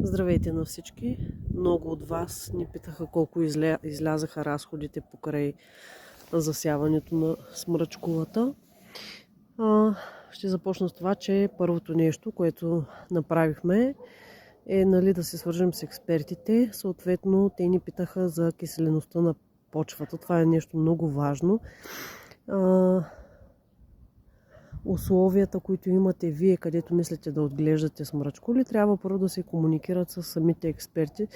Здравейте на всички! Много от вас ни питаха колко излязаха разходите покрай засяването на смръчкулата. Ще започна с това, че първото нещо, което направихме е да се свържем с експертите. Съответно, те ни питаха за киселеността на почвата. Това е нещо много важно. Условията, които имате вие, където мислите да отглеждате смръчкули, трябва първо да се комуникират с самите експерти,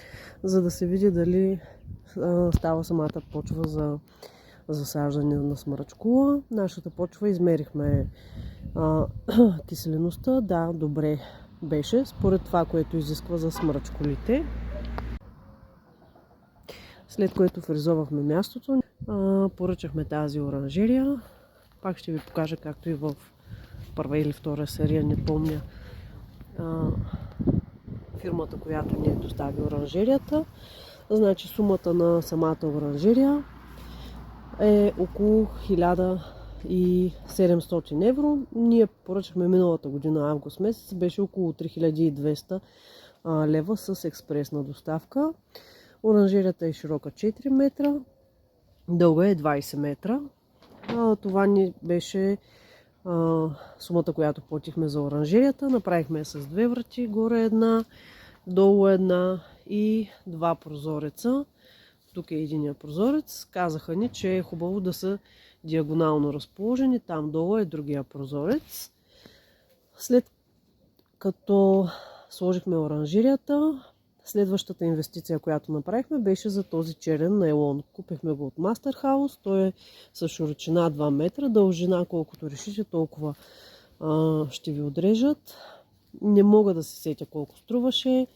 за да се види дали става самата почва за засаждане на смръчкула. Нашата почва измерихме киселеността. Да, добре беше, според това, което изисква за смръчкулите. След което фрезовахме мястото, поръчахме тази оранжерия. Пак ще ви покажа, както и в първа или втора серия, не помня, фирмата, която ни достави оранжерията. Значи сумата на самата оранжерия е около 1700 евро. Ние поръчахме миналата година, август месец, беше около 3200 лева с експресна доставка. Оранжерията е широка 4 метра, дълга е 20 метра. Това ни беше сумата, която платихме за оранжерията. Направихме с две врати, горе една, долу една и два прозореца. Тук е единия прозорец. Казаха ни, че е хубаво да са диагонално разположени. Там долу е другия прозорец. След като сложихме оранжерията, следващата инвестиция, която направихме, беше за този черен найлон. Купихме го от Мастерхаус. Той е с широчина 2 метра, дължина колкото решите, толкова ще ви отрежат. Не мога да се сетя колко струваше.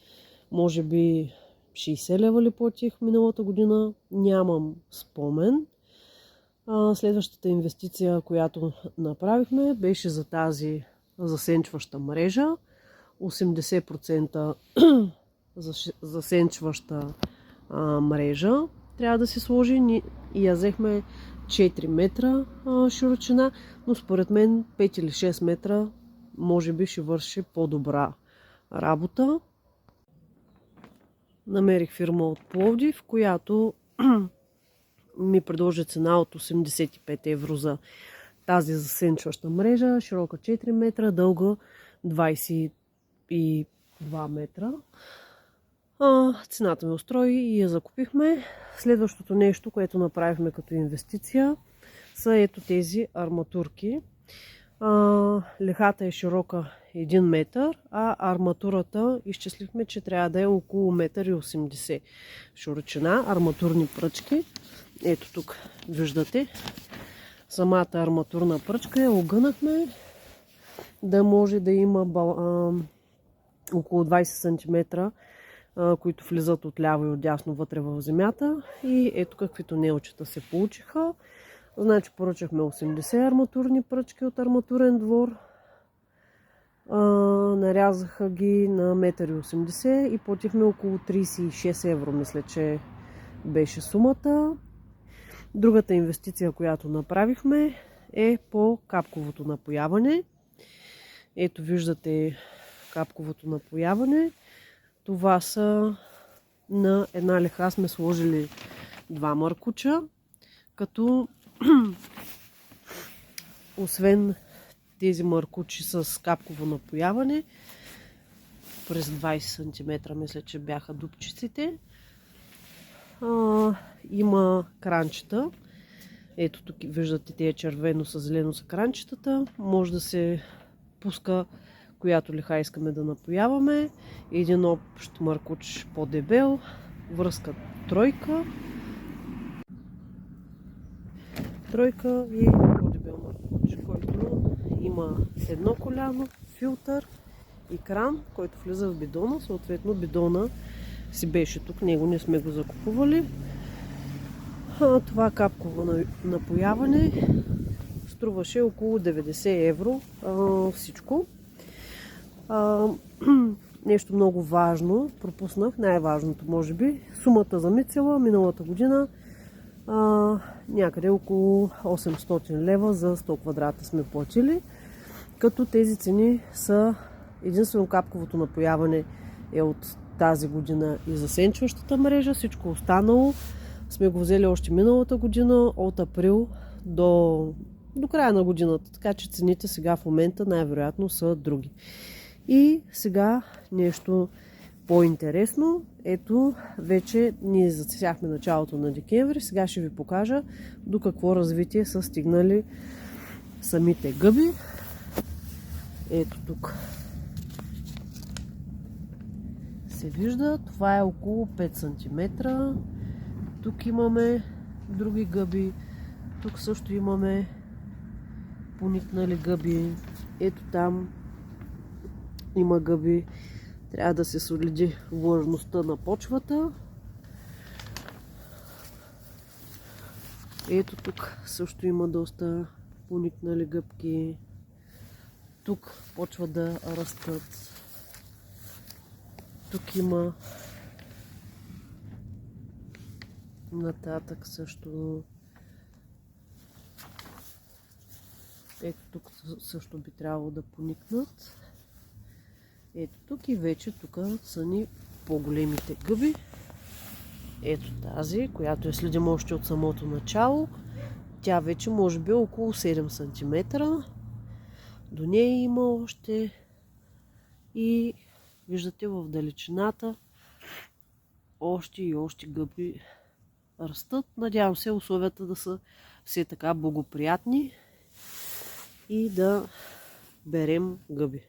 Може би 60 лева ли платих миналата година. Нямам спомен. Следващата инвестиция, която направихме, беше за тази засенчваща мрежа. 80% засенчваща мрежа трябва да се сложи и я взехме 4 метра широчина, но според мен 5 или 6 метра може би ще върши по-добра работа. Намерих фирма от Пловдив, която ми предложи цена от 85 евро за тази засенчваща мрежа, широка 4 метра, дълга 22 метра. Цената ме устрои и я закупихме. Следващото нещо, което направихме като инвестиция, са ето тези арматурки. Лехата е широка 1 метър, а арматурата изчислихме, че трябва да е около 1,80 м широчина. Арматурни пръчки. Ето тук виждате. Самата арматурна пръчка я огънахме да може да има около 20 см, които влизат отляво и отдясно вътре в земята. И ето каквито нейлчета се получиха. Значи поръчахме 80 арматурни пръчки от арматурен двор. Нарязаха ги на 1,80 м и платихме около 36 евро, мисля, че беше сумата. Другата инвестиция, която направихме, е по капковото напояване. Ето виждате капковото напояване. Това са на една леха сме сложили 2 маркуча, като освен тези маркучи с капково напояване, през 20 см мисля, че бяха дупчиците, има кранчета. Ето тук виждате, тези червено с зелено са кранчетата. Може да се пуска която леха искаме да напояваме. Един общ маркуч по-дебел, връзка тройка и по-дебел маркуч, който има едно коляно, филтър и кран, който влиза в бидона. Съответно бидона си беше тук, него не сме го закупували. Това капково напояване струваше около 90 евро всичко. Нещо много важно, пропуснах, най-важното може би, сумата за мицела миналата година някъде около 800 лева за 100 квадрата сме платили, като тези цени са единствено капковото напояване е от тази година и засенчващата мрежа. Всичко останало сме го взели още миналата година, от април до края на годината. Така че цените сега в момента най-вероятно са други. И сега нещо по-интересно. Ето, вече ние засяхме началото на декември. Сега ще ви покажа до какво развитие са стигнали самите гъби. Ето тук се вижда. Това е около 5 см. Тук имаме други гъби. Тук също имаме поникнали гъби. Ето там има гъби. Трябва да се следи влажността на почвата. Ето тук също има доста поникнали гъбки. Тук почва да растат. Тук има нататък също. Ето тук също би трябвало да поникнат. Ето тук и вече тук са ни по-големите гъби. Ето тази, която я следим още от самото начало. Тя вече може би е около 7 см. До нея има още и виждате в далечината още и още гъби растат. Надявам се условията да са все така благоприятни и да берем гъби.